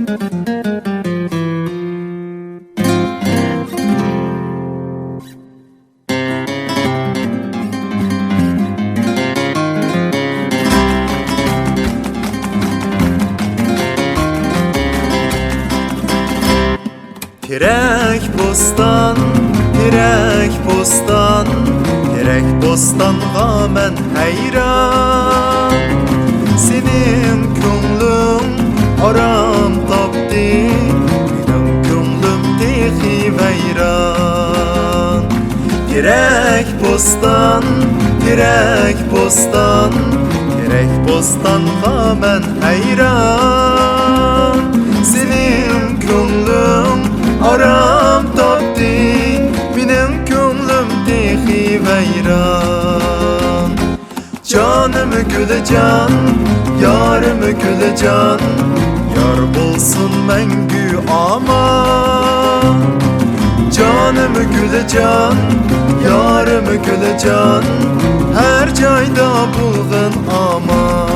Terek bostan, terek bostan, terek bostanğa men hayran. Senin ko'nglim aram topdi, mening ko'nglim tehi vayron. Terek bostan, terek bostan, terek bostanğa men hayron. Senin ko'nglim aram topdi, mening ko'nglim tehi vayron. Canım gülecan, yarım gülecan, yar bulsun mengü aman. Canım gülecan, yarım gülecan, her joyda bulg'in aman.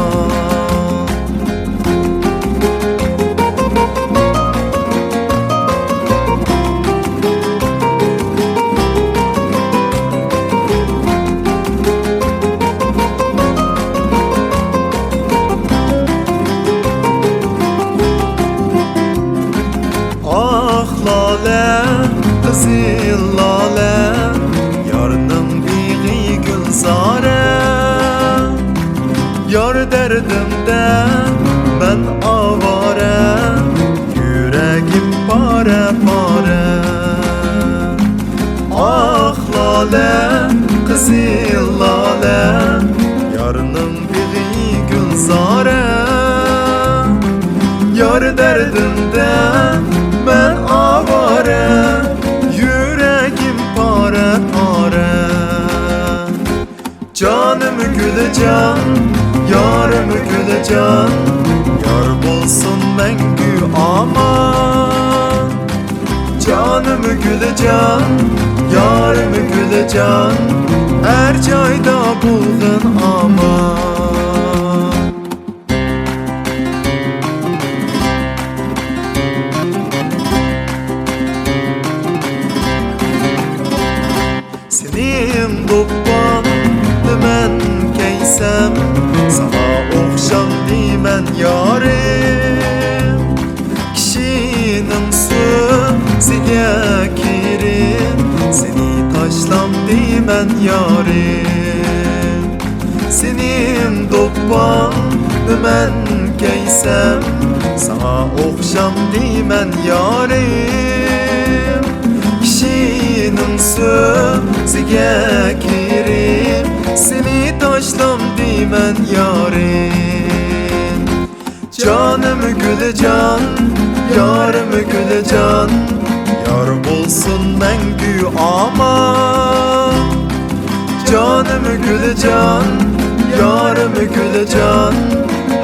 Qizil lale, yarning big'i gulzore. Yar dardimda men avora, yuragim pora pora. Ah lale, qizil lale, yarning big'i gulzore. Yar dardimda men avora, canım gülecan, yarım gülecan, yar bulsun mengü aman. Canım gülecan, yarım gülecan, her joyda bulg'in aman. Senin do'ppan men keysem, sana o'xsham deyman yorim. Kishining so'ziga kirib, seni tashlam deyman yorim. Senin do'ppan men keysem, sana o'xsham deyman yorim. Kishining so'ziga kirib, seni taşlam deyman yorim. Canım gülecan, yarım gülecan, yar bulsun mengü aman. Canım gülecan, yarım gülecan,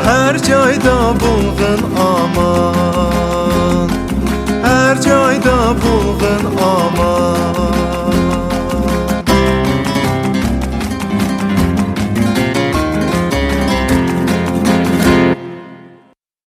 her joyda bulg'in aman.